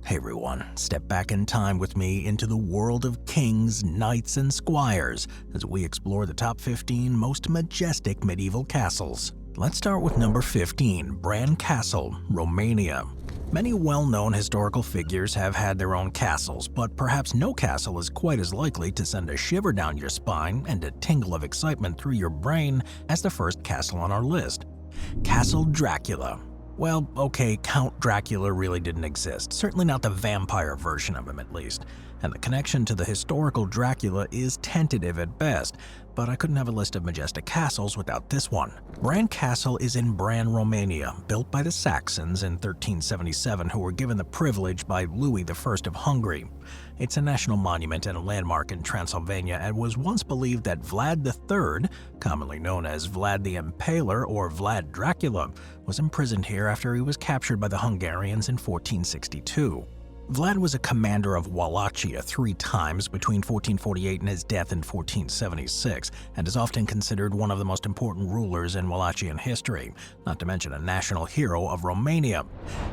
Hey everyone, step back in time with me into the world of kings, knights, and squires as we explore the top 15 most majestic medieval castles. Let's start with number 15, Bran Castle, Romania. Many well-known historical figures have had their own castles, but perhaps no castle is quite as likely to send a shiver down your spine and a tingle of excitement through your brain as the first castle on our list. Castle Dracula. Well, okay, Count Dracula really didn't exist, certainly not the vampire version of him at least, and the connection to the historical Dracula is tentative at best, but I couldn't have a list of majestic castles without this one. Bran Castle is in Bran, Romania, built by the Saxons in 1377 who were given the privilege by Louis I of Hungary. It's a national monument and a landmark in Transylvania and was once believed that Vlad III, commonly known as Vlad the Impaler or Vlad Dracula, was imprisoned here after he was captured by the Hungarians in 1462. Vlad was a commander of Wallachia 3 times between 1448 and his death in 1476, and is often considered one of the most important rulers in Wallachian history, not to mention a national hero of Romania.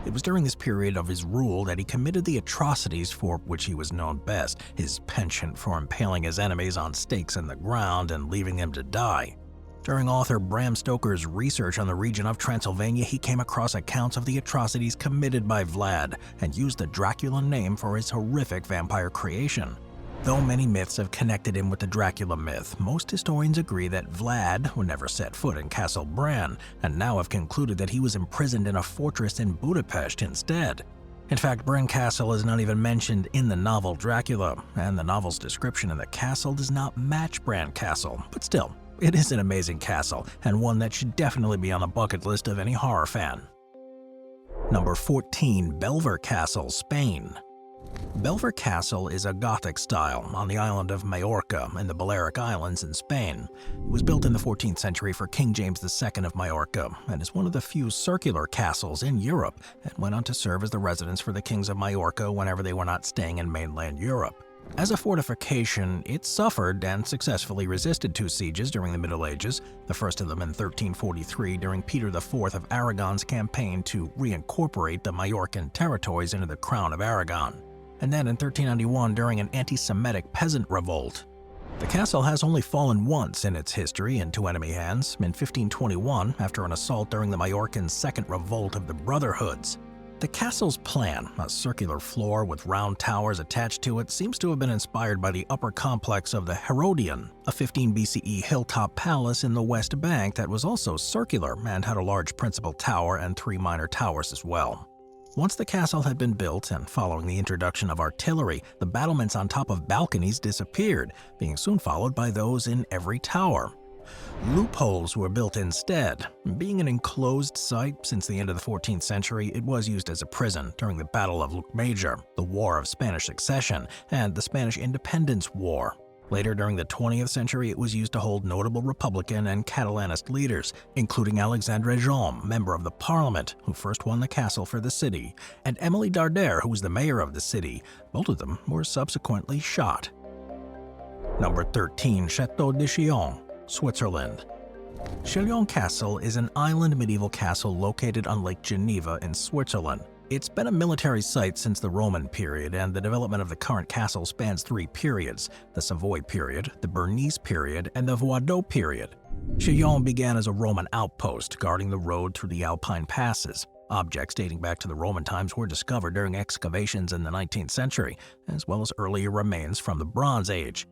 It was during this period of his rule that he committed the atrocities for which he was known best, his penchant for impaling his enemies on stakes in the ground and leaving them to die. During author Bram Stoker's research on the region of Transylvania, he came across accounts of the atrocities committed by Vlad and used the Dracula name for his horrific vampire creation. Though many myths have connected him with the Dracula myth, most historians agree that Vlad would never set foot in Castle Bran, and now have concluded that he was imprisoned in a fortress in Budapest instead. In fact, Bran Castle is not even mentioned in the novel Dracula, and the novel's description of the castle does not match Bran Castle, but still, it is an amazing castle, and one that should definitely be on the bucket list of any horror fan. Number 14, Belver Castle, Spain. Belver Castle is a Gothic style on the island of Majorca in the Balearic Islands in Spain. It was built in the 14th century for King James II of Majorca and is one of the few circular castles in Europe and went on to serve as the residence for the kings of Majorca whenever they were not staying in mainland Europe. As a fortification, it suffered and successfully resisted 2 sieges during the Middle Ages, the first of them in 1343 during Peter IV of Aragon's campaign to reincorporate the Majorcan territories into the Crown of Aragon, and then in 1391 during an anti-Semitic peasant revolt. The castle has only fallen once in its history into enemy hands, in 1521 after an assault during the Majorcan Second Revolt of the Brotherhoods. The castle's plan, a circular floor with round towers attached to it, seems to have been inspired by the upper complex of the Herodion, a 15 BCE hilltop palace in the West Bank that was also circular and had a large principal tower and 3 minor towers as well. Once the castle had been built, and following the introduction of artillery, the battlements on top of balconies disappeared, being soon followed by those in every tower. Loopholes were built instead. Being an enclosed site since the end of the 14th century, it was used as a prison during the Battle of Luc-Major, the War of Spanish Succession, and the Spanish Independence War. Later during the 20th century, it was used to hold notable Republican and Catalanist leaders, including Alexandre Jaume, member of the Parliament, who first won the castle for the city, and Émilie Darder, who was the mayor of the city. Both of them were subsequently shot. Number 13, Chateau du Sion, Switzerland. Sion Castle is an island medieval castle located on Lake Geneva in Switzerland. It's been a military site since the Roman period, and the development of the current castle spans 3 periods: the Savoy period, the Bernese period, and the Vaudois period. Sion began as a Roman outpost, guarding the road through the Alpine passes. Objects dating back to the Roman times were discovered during excavations in the 19th century, as well as earlier remains from the Bronze Age.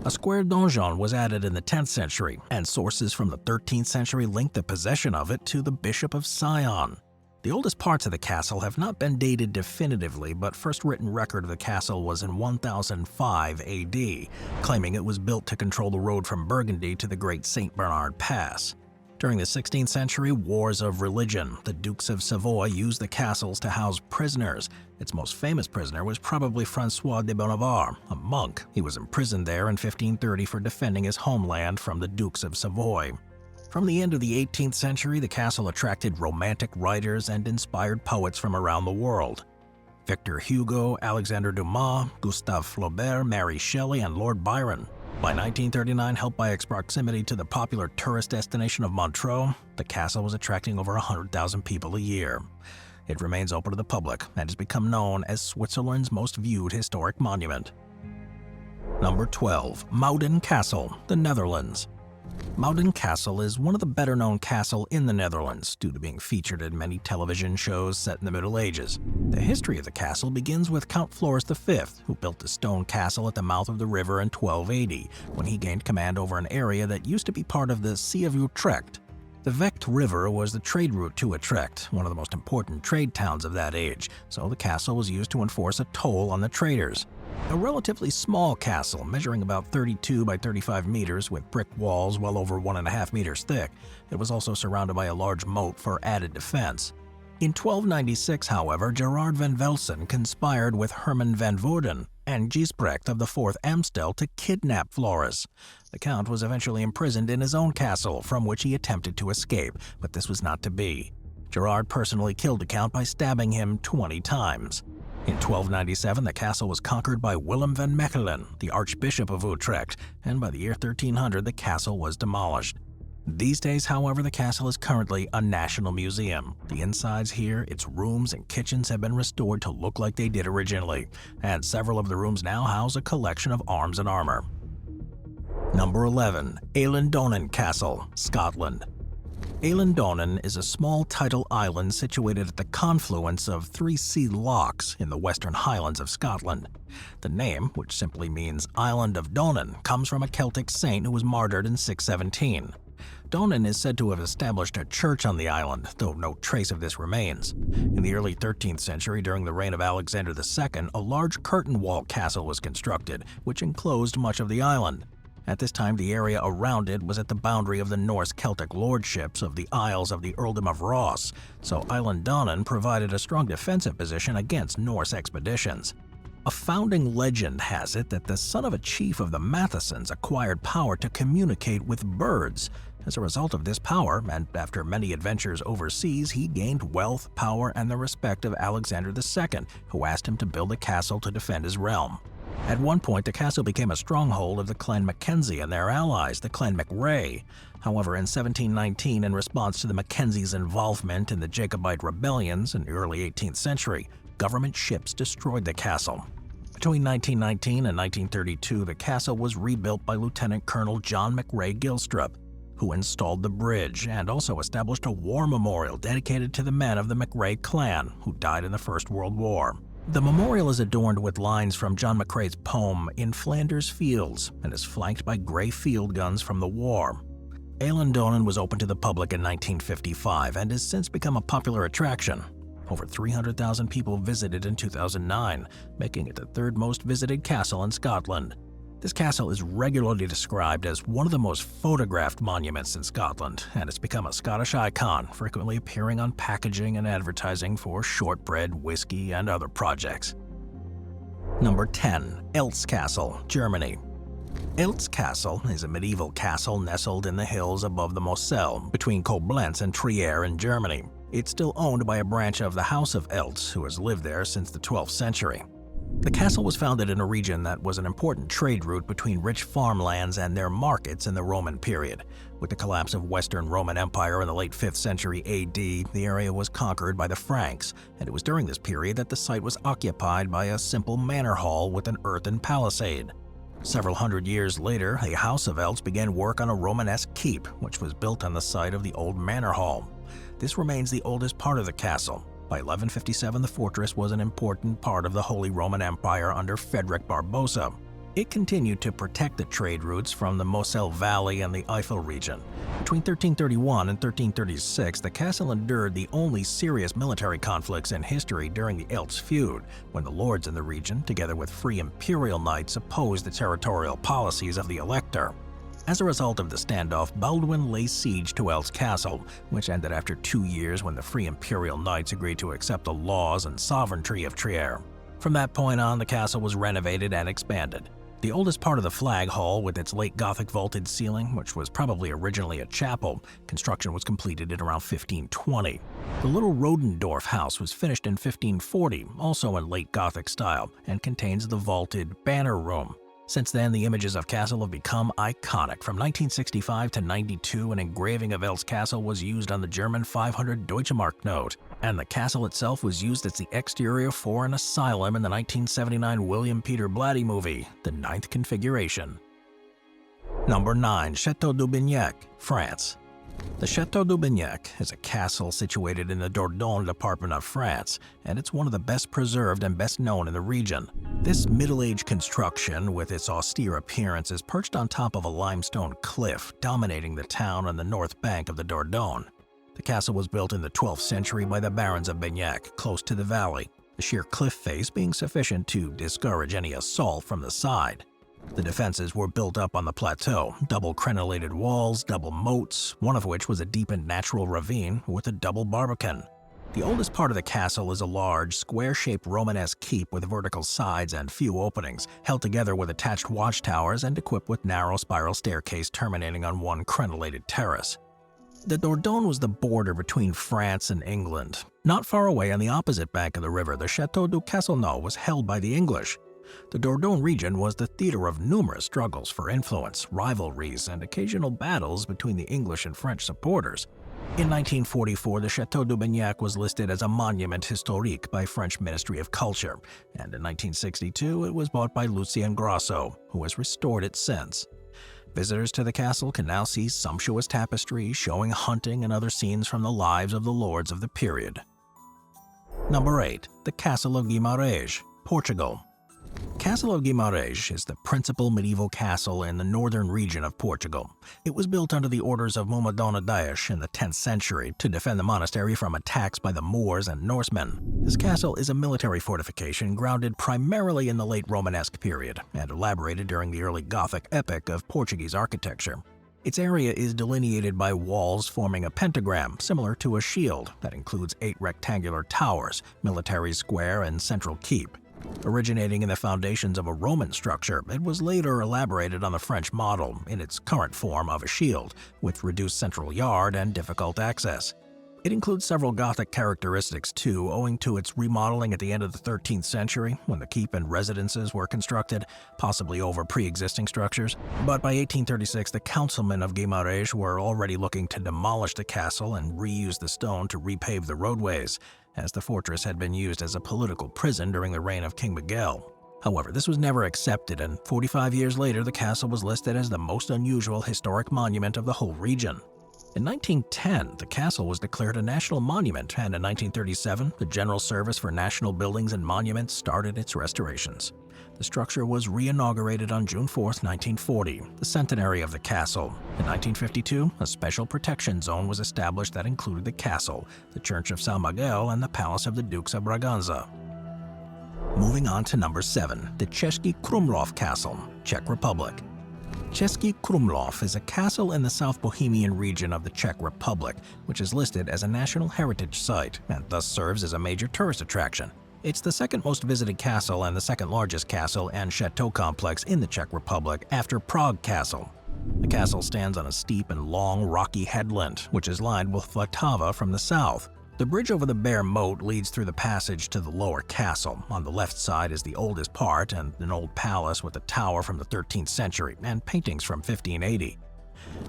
A square donjon was added in the 10th century, and sources from the 13th century link the possession of it to the Bishop of Sion. The oldest parts of the castle have not been dated definitively, but first written record of the castle was in 1005 AD, claiming it was built to control the road from Burgundy to the Great St. Bernard Pass. During the 16th century wars of religion, the Dukes of Savoy used the castles to house prisoners. Its most famous prisoner was probably François de Bonnavar, a monk. He was imprisoned there in 1530 for defending his homeland from the Dukes of Savoy. From the end of the 18th century, the castle attracted romantic writers and inspired poets from around the world. Victor Hugo, Alexander Dumas, Gustave Flaubert, Mary Shelley, and Lord Byron. By 1939, helped by its proximity to the popular tourist destination of Montreux, the castle was attracting over 100,000 people a year. It remains open to the public and has become known as Switzerland's most viewed historic monument. Number 12. Mouden Castle, the Netherlands. Mouden Castle is one of the better-known castles in the Netherlands due to being featured in many television shows set in the Middle Ages. The history of the castle begins with Count Floris V, who built a stone castle at the mouth of the river in 1280, when he gained command over an area that used to be part of the Sea of Utrecht. The Vecht River was the trade route to Utrecht, one of the most important trade towns of that age, so the castle was used to enforce a toll on the traders. A relatively small castle, measuring about 32 by 35 meters with brick walls well over 1.5 meters thick, it was also surrounded by a large moat for added defense. In 1296, however, Gerard van Velsen conspired with Herman van Woerden and Gijsbrecht of the 4th Amstel to kidnap Floris. The count was eventually imprisoned in his own castle, from which he attempted to escape, but this was not to be. Gerard personally killed the count by stabbing him 20 times. In 1297, the castle was conquered by Willem van Mechelen, the Archbishop of Utrecht, and by the year 1300, the castle was demolished. These days, however, the castle is currently a national museum. The insides here, its rooms and kitchens have been restored to look like they did originally, and several of the rooms now house a collection of arms and armor. Number 11. Alen Donan Castle, Scotland. Alen Donan is a small tidal island situated at the confluence of 3 sea lochs in the Western Highlands of Scotland. The name, which simply means Island of Donan, comes from a Celtic saint who was martyred in 617. Donan is said to have established a church on the island, though no trace of this remains. In the early 13th century, during the reign of Alexander II, a large curtain wall castle was constructed, which enclosed much of the island. At this time, the area around it was at the boundary of the Norse Celtic lordships of the Isles of the Earldom of Ross, so Island Donan provided a strong defensive position against Norse expeditions. A founding legend has it that the son of a chief of the Mathesons acquired power to communicate with birds. As a result of this power, and after many adventures overseas, he gained wealth, power, and the respect of Alexander II, who asked him to build a castle to defend his realm. At one point, the castle became a stronghold of the Clan Mackenzie and their allies, the Clan MacRae. However, in 1719, in response to the Mackenzies' involvement in the Jacobite rebellions in the early 18th century, government ships destroyed the castle. Between 1919 and 1932, the castle was rebuilt by Lieutenant Colonel John MacRae Gilstrap, who installed the bridge and also established a war memorial dedicated to the men of the MacRae clan who died in the First World War. The memorial is adorned with lines from John MacRae's poem In Flanders Fields and is flanked by grey field guns from the war. Alen Donan was opened to the public in 1955 and has since become a popular attraction. Over 300,000 people visited in 2009, making it the 3rd most visited castle in Scotland. This castle is regularly described as one of the most photographed monuments in Scotland, and it's become a Scottish icon, frequently appearing on packaging and advertising for shortbread, whiskey, and other projects. Number 10. Elz Castle, Germany. Elz Castle is a medieval castle nestled in the hills above the Moselle, between Koblenz and Trier in Germany. It's still owned by a branch of the House of Elz, who has lived there since the 12th century. The castle was founded in a region that was an important trade route between rich farmlands and their markets in the Roman period. With the collapse of Western Roman Empire in the late 5th century AD, the area was conquered by the Franks, and it was during this period that the site was occupied by a simple manor hall with an earthen palisade. Several hundred years later, the House of Elz began work on a Romanesque keep, which was built on the site of the old manor hall. This remains the oldest part of the castle. By 1157, the fortress was an important part of the Holy Roman Empire under Frederick Barbarossa. It continued to protect the trade routes from the Moselle Valley and the Eifel region. Between 1331 and 1336, the castle endured the only serious military conflicts in history during the Elz feud, when the lords in the region, together with free imperial knights, opposed the territorial policies of the Elector. As a result of the standoff, Baldwin laid siege to Elz Castle, which ended after 2 years when the Free Imperial Knights agreed to accept the laws and sovereignty of Trier. From that point on, the castle was renovated and expanded. The oldest part of the flag hall, with its late Gothic vaulted ceiling, which was probably originally a chapel, construction was completed in around 1520. The little Rodendorf house was finished in 1540, also in late Gothic style, and contains the vaulted banner room. Since then, the images of Castle have become iconic. From 1965 to 92, an engraving of Elz Castle was used on the German 500 Deutschmark note, and the castle itself was used as the exterior for an asylum in the 1979 William Peter Blatty movie, The Ninth Configuration. Number 9. Chateau du Duc, France. The Chateau du Duc is a castle situated in the Dordogne department of France, and it's one of the best preserved and best known in the region. This middle-aged construction, with its austere appearance, is perched on top of a limestone cliff, dominating the town on the north bank of the Dordogne. The castle was built in the 12th century by the barons of Bagnac, close to the valley, the sheer cliff face being sufficient to discourage any assault from the side. The defenses were built up on the plateau, double crenellated walls, double moats, one of which was a deepened natural ravine with a double barbican. The oldest part of the castle is a large, square-shaped Romanesque keep with vertical sides and few openings, held together with attached watchtowers and equipped with narrow spiral staircase terminating on one crenellated terrace. The Dordogne was the border between France and England. Not far away on the opposite bank of the river, the Chateau du Castelnau was held by the English. The Dordogne region was the theater of numerous struggles for influence, rivalries, and occasional battles between the English and French supporters. In 1944, the Chateau du Duc was listed as a monument historique by French Ministry of Culture, and in 1962 it was bought by Lucien Grosso, who has restored it since. Visitors to the castle can now see sumptuous tapestry showing hunting and other scenes from the lives of the lords of the period. Number 8. The Castle of Gimar, Portugal. Castle of Gimar is the principal medieval castle in the northern region of Portugal. It was built under the orders of Muhammad Daesh in the 10th century to defend the monastery from attacks by the Moors and Norsemen. This castle is a military fortification grounded primarily in the late Romanesque period and elaborated during the early Gothic epoch of Portuguese architecture. Its area is delineated by walls forming a pentagram similar to a shield that includes 8 rectangular towers, military square, and central keep. Originating in the foundations of a Roman structure, it was later elaborated on the French model in its current form of a shield, with reduced central yard and difficult access. It includes several Gothic characteristics too, owing to its remodeling at the end of the 13th century when the keep and residences were constructed, possibly over pre-existing structures. But by 1836, the councilmen of Guimarães were already looking to demolish the castle and reuse the stone to repave the roadways, as the fortress had been used as a political prison during the reign of King Miguel. However, this was never accepted, and 45 years later the castle was listed as the most unusual historic monument of the whole region. In 1910, the castle was declared a national monument, and in 1937, the General Service for National Buildings and Monuments started its restorations. The structure was re-inaugurated on June 4, 1940, the centenary of the castle. In 1952, a special protection zone was established that included the castle, the Church of São Miguel, and the Palace of the Dukes of Braganza. Moving on to number 7, the Český Krumlov Castle, Czech Republic. Český Krumlov is a castle in the South Bohemian region of the Czech Republic, which is listed as a National Heritage Site and thus serves as a major tourist attraction. It's the second most visited castle and the second largest castle and chateau complex in the Czech Republic after Prague Castle. The castle stands on a steep and long rocky headland, which is lined with Vltava from the south. The bridge over the bare moat leads through the passage to the lower castle. On the left side is the oldest part and an old palace with a tower from the 13th century and paintings from 1580.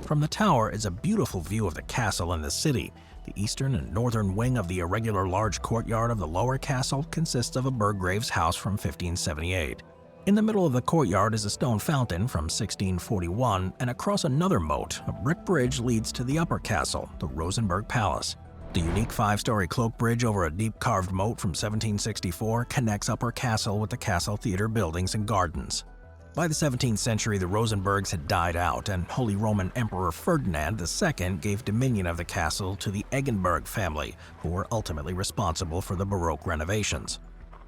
From the tower is a beautiful view of the castle and the city. The eastern and northern wing of the irregular large courtyard of the lower castle consists of a burgrave's house from 1578. In the middle of the courtyard is a stone fountain from 1641, and across another moat, a brick bridge leads to the upper castle, the Rosenborg Palace. The unique 5-story cloak bridge over a deep carved moat from 1764 connects Upper Castle with the Castle Theatre buildings and gardens. By the 17th century, the Rosenborgs had died out, and Holy Roman Emperor Ferdinand II gave dominion of the castle to the Eggenberg family, who were ultimately responsible for the Baroque renovations.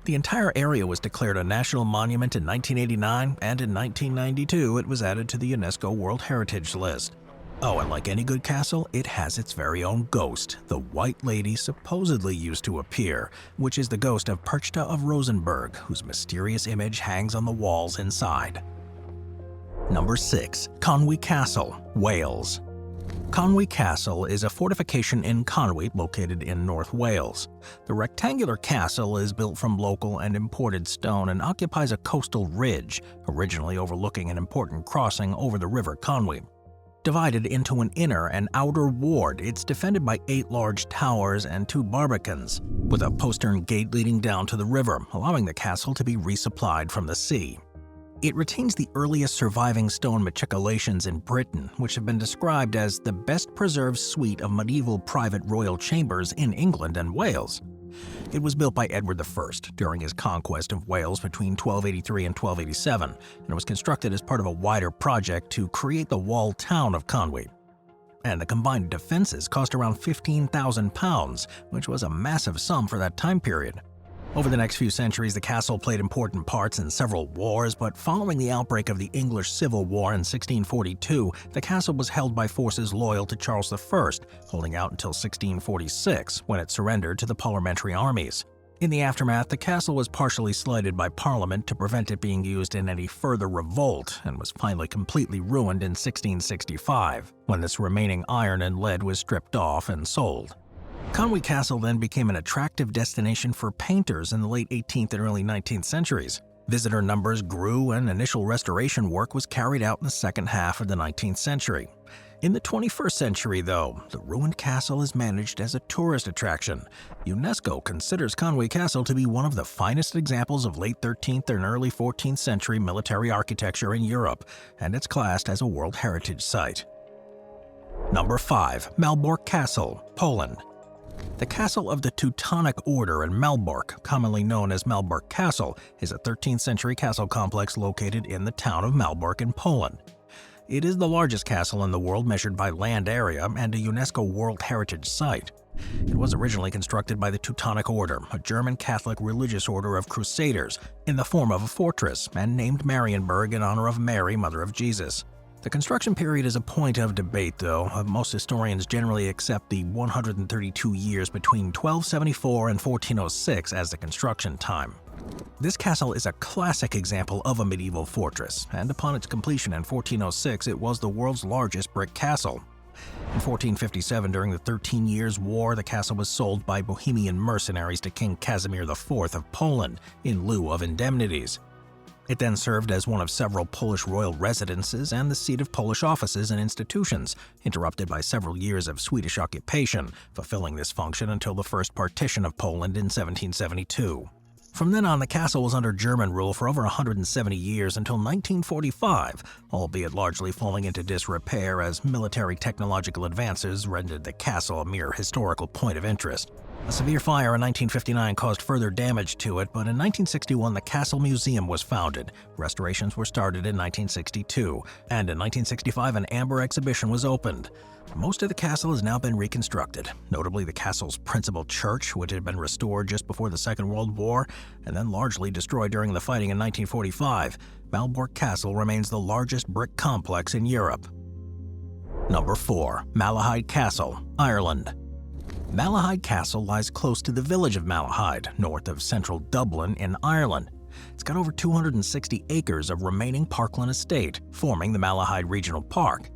The entire area was declared a national monument in 1989, and in 1992 it was added to the UNESCO World Heritage List. Oh, and like any good castle, it has its very own ghost, the White Lady supposedly used to appear, which is the ghost of Perchta of Rosenborg, whose mysterious image hangs on the walls inside. Number 6. Conway Castle, Wales. Conway Castle is a fortification in Conway located in North Wales. The rectangular castle is built from local and imported stone and occupies a coastal ridge, originally overlooking an important crossing over the River Conway. Divided into an inner and outer ward, it's defended by 8 large towers and 2 barbicans, with a postern gate leading down to the river, allowing the castle to be resupplied from the sea. It retains the earliest surviving stone machicolations in Britain, which have been described as the best preserved suite of medieval private royal chambers in England and Wales. It was built by Edward I during his conquest of Wales between 1283 and 1287, and was constructed as part of a wider project to create the walled town of Conway. And the combined defenses cost around £15,000, which was a massive sum for that time period. Over the next few centuries, the castle played important parts in several wars, but following the outbreak of the English Civil War in 1642, the castle was held by forces loyal to Charles I, holding out until 1646, when it surrendered to the parliamentary armies. In the aftermath, the castle was partially slighted by Parliament to prevent it being used in any further revolt, and was finally completely ruined in 1665, when this remaining iron and lead was stripped off and sold. Conway Castle then became an attractive destination for painters in the late 18th and early 19th centuries. Visitor numbers grew and initial restoration work was carried out in the second half of the 19th century. In the 21st century, though, the ruined castle is managed as a tourist attraction. UNESCO considers Conway Castle to be one of the finest examples of late 13th and early 14th century military architecture in Europe, and it's classed as a World Heritage Site. Number 5. Malbork Castle, Poland. The Castle of the Teutonic Order in Malbork, commonly known as Malbork Castle, is a 13th century castle complex located in the town of Malbork in Poland. It is the largest castle in the world measured by land area and a UNESCO World Heritage Site. It was originally constructed by the Teutonic Order, a German Catholic religious order of crusaders, in the form of a fortress, and named Marienburg in honor of Mary, Mother of Jesus. The construction period is a point of debate, though. Most historians generally accept the 132 years between 1274 and 1406 as the construction time. This castle is a classic example of a medieval fortress, and upon its completion in 1406, it was the world's largest brick castle. In 1457, during the 13 Years' War, the castle was sold by Bohemian mercenaries to King Casimir IV of Poland in lieu of indemnities. It then served as one of several Polish royal residences and the seat of Polish offices and institutions, interrupted by several years of Swedish occupation, fulfilling this function until the first partition of Poland in 1772. From then on, the castle was under German rule for over 170 years until 1945, albeit largely falling into disrepair as military technological advances rendered the castle a mere historical point of interest. A severe fire in 1959 caused further damage to it, but in 1961 the Castle Museum was founded. Restorations were started in 1962, and in 1965 an amber exhibition was opened. Most of the castle has now been reconstructed, notably the castle's principal church, which had been restored just before the Second World War and then largely destroyed during the fighting in 1945. Malbork Castle remains the largest brick complex in Europe. Number 4. Malahide Castle, Ireland. Malahide Castle lies close to the village of Malahide, north of central Dublin in Ireland. It's got over 260 acres of remaining parkland estate, forming the Malahide Regional Park.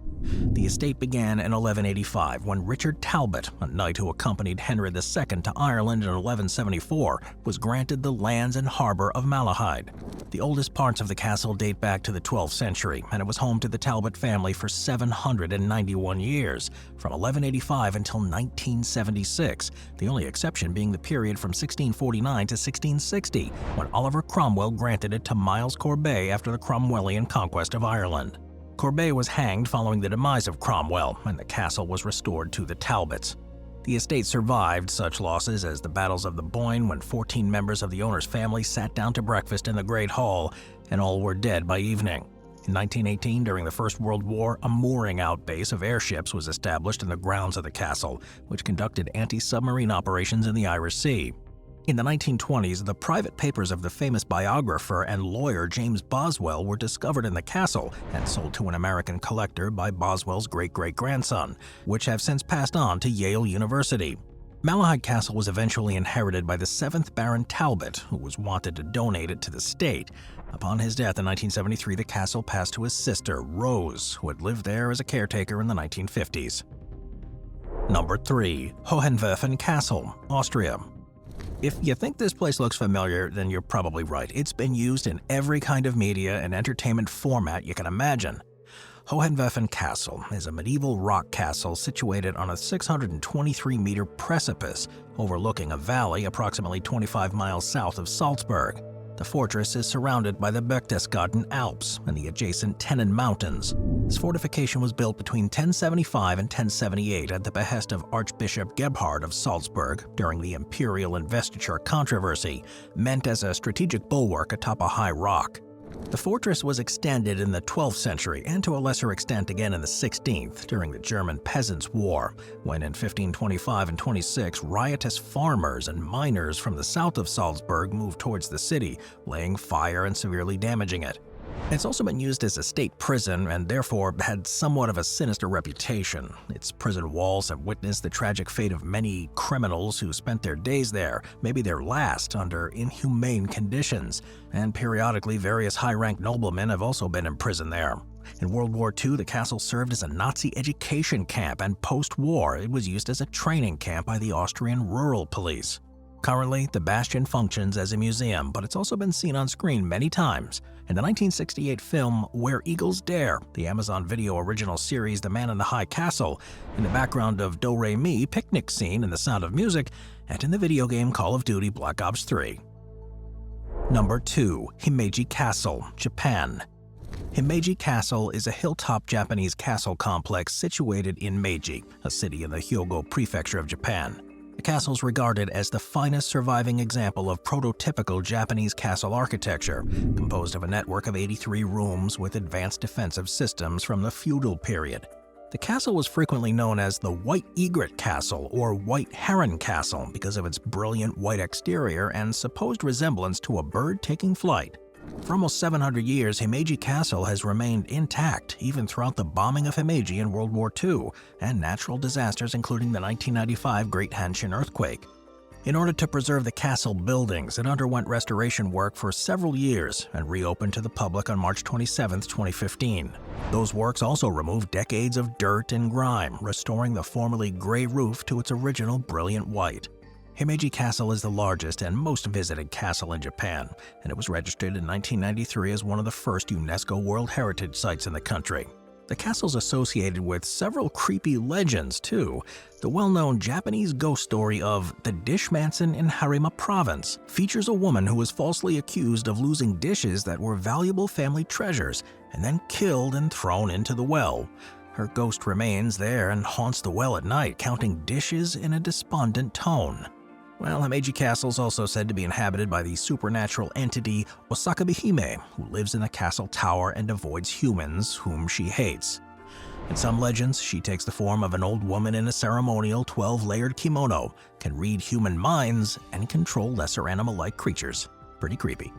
The estate began in 1185 when Richard Talbot, a knight who accompanied Henry II to Ireland in 1174, was granted the lands and harbour of Malahide. The oldest parts of the castle date back to the 12th century, and it was home to the Talbot family for 791 years, from 1185 until 1976, the only exception being the period from 1649 to 1660, when Oliver Cromwell granted it to Miles Courbet after the Cromwellian conquest of Ireland. Courbet was hanged following the demise of Cromwell, and the castle was restored to the Talbots. The estate survived such losses as the battles of the Boyne, when 14 members of the owner's family sat down to breakfast in the Great Hall, and all were dead by evening. In 1918, during the First World War, a mooring out base of airships was established in the grounds of the castle, which conducted anti-submarine operations in the Irish Sea. In the 1920s, the private papers of the famous biographer and lawyer James Boswell were discovered in the castle and sold to an American collector by Boswell's great-great-grandson, which have since passed on to Yale University. Malahide Castle was eventually inherited by the 7th Baron Talbot, who was wanted to donate it to the state. Upon his death in 1973, the castle passed to his sister, Rose, who had lived there as a caretaker in the 1950s. Number 3. Hohenwürfen Castle, Austria. If you think this place looks familiar, then you're probably right. It's been used in every kind of media and entertainment format you can imagine. Hohenwürfen Castle is a medieval rock castle situated on a 623-meter precipice overlooking a valley approximately 25 miles south of Salzburg. The fortress is surrounded by the Berchtesgaden Alps and the adjacent Hennen Mountains. This fortification was built between 1075 and 1078 at the behest of Archbishop Gebhard of Salzburg during the imperial investiture controversy, meant as a strategic bulwark atop a high rock. The fortress was extended in the 12th century and to a lesser extent again in the 16th during the German Peasants' War, when in 1525 and 26 riotous farmers and miners from the south of Salzburg moved towards the city, laying fire and severely damaging it. It's also been used as a state prison and therefore had somewhat of a sinister reputation. Its prison walls have witnessed the tragic fate of many criminals who spent their days there, maybe their last, under inhumane conditions, and periodically various high-ranked noblemen have also been imprisoned there. In World War II, the castle served as a Nazi education camp, and post-war it was used as a training camp by the Austrian rural police. Currently, the bastion functions as a museum, but it's also been seen on screen many times. In the 1968 film Where Eagles Dare, the Amazon Video original series The Man in the High Castle, in the background of Do Re Mi picnic scene in The Sound of Music, and in the video game Call of Duty Black Ops 3. Number 2. Himeji Castle, Japan. Himeji Castle is a hilltop Japanese castle complex situated in Meiji, a city in the Hyogo Prefecture of Japan. The castle is regarded as the finest surviving example of prototypical Japanese castle architecture, composed of a network of 83 rooms with advanced defensive systems from the feudal period. The castle was frequently known as the White Egret Castle or White Heron Castle because of its brilliant white exterior and supposed resemblance to a bird taking flight. For almost 700 years, Himeji Castle has remained intact even throughout the bombing of Himeji in World War II and natural disasters including the 1995 Great Hanshin earthquake. In order to preserve the castle buildings, it underwent restoration work for several years and reopened to the public on March 27, 2015. Those works also removed decades of dirt and grime, restoring the formerly gray roof to its original brilliant white. Himeji Castle is the largest and most visited castle in Japan, and it was registered in 1993 as one of the first UNESCO World Heritage Sites in the country. The castle's associated with several creepy legends, too. The well-known Japanese ghost story of the Dish Manson in Harima Province features a woman who was falsely accused of losing dishes that were valuable family treasures and then killed and thrown into the well. Her ghost remains there and haunts the well at night, counting dishes in a despondent tone. Well, Himeji Castle is also said to be inhabited by the supernatural entity Osakabe Hime, who lives in the castle tower and avoids humans, whom she hates. In some legends, she takes the form of an old woman in a ceremonial 12-layered kimono, can read human minds, and control lesser animal-like creatures. Pretty creepy.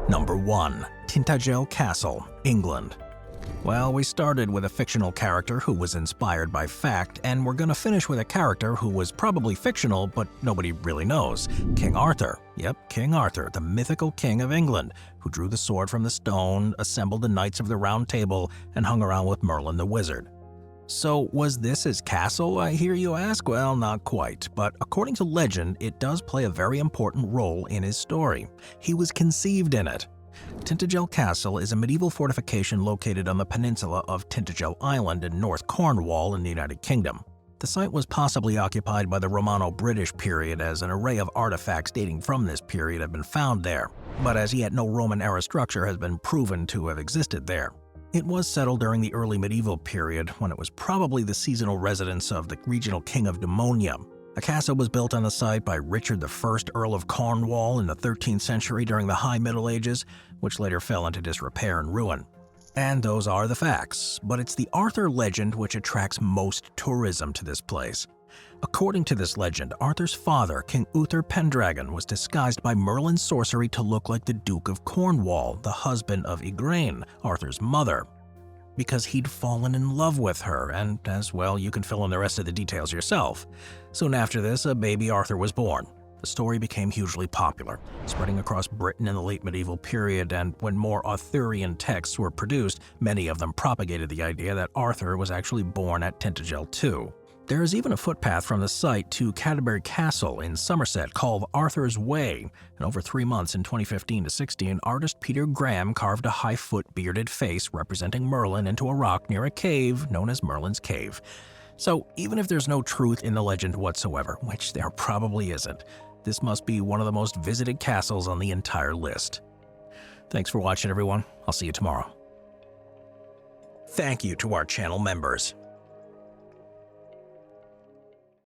Number 1. Tintagel Castle, England. Well, we started with a fictional character who was inspired by fact, and we're gonna finish with a character who was probably fictional, but nobody really knows. King Arthur. Yep, King Arthur, the mythical king of England, who drew the sword from the stone, assembled the Knights of the Round Table, and hung around with Merlin the Wizard. So, was this his castle, I hear you ask? Well, not quite, but according to legend, it does play a very important role in his story. He was conceived in it. Tintagel Castle is a medieval fortification located on the peninsula of Tintagel Island in North Cornwall in the United Kingdom. The site was possibly occupied by the Romano-British period, as an array of artifacts dating from this period have been found there, but as yet no Roman-era structure has been proven to have existed there. It was settled during the early medieval period, when it was probably the seasonal residence of the regional king of Demonia. A castle was built on the site by Richard I, Earl of Cornwall in the 13th century during the High Middle Ages, which later fell into disrepair and ruin. And those are the facts, but it's the Arthur legend which attracts most tourism to this place. According to this legend, Arthur's father, King Uther Pendragon, was disguised by Merlin's sorcery to look like the Duke of Cornwall, the husband of Igraine, Arthur's mother, because he'd fallen in love with her, and as well, you can fill in the rest of the details yourself. Soon after this, a baby Arthur was born. The story became hugely popular, spreading across Britain in the late medieval period, and when more Arthurian texts were produced, many of them propagated the idea that Arthur was actually born at Tintagel too. There is even a footpath from the site to Canterbury Castle in Somerset called Arthur's Way, and over 3 months in 2015 to 16, artist Peter Graham carved a high-foot bearded face representing Merlin into a rock near a cave known as Merlin's Cave. So even if there's no truth in the legend whatsoever, which there probably isn't, this must be one of the most visited castles on the entire list. Thanks for watching, everyone. I'll see you tomorrow. Thank you to our channel members.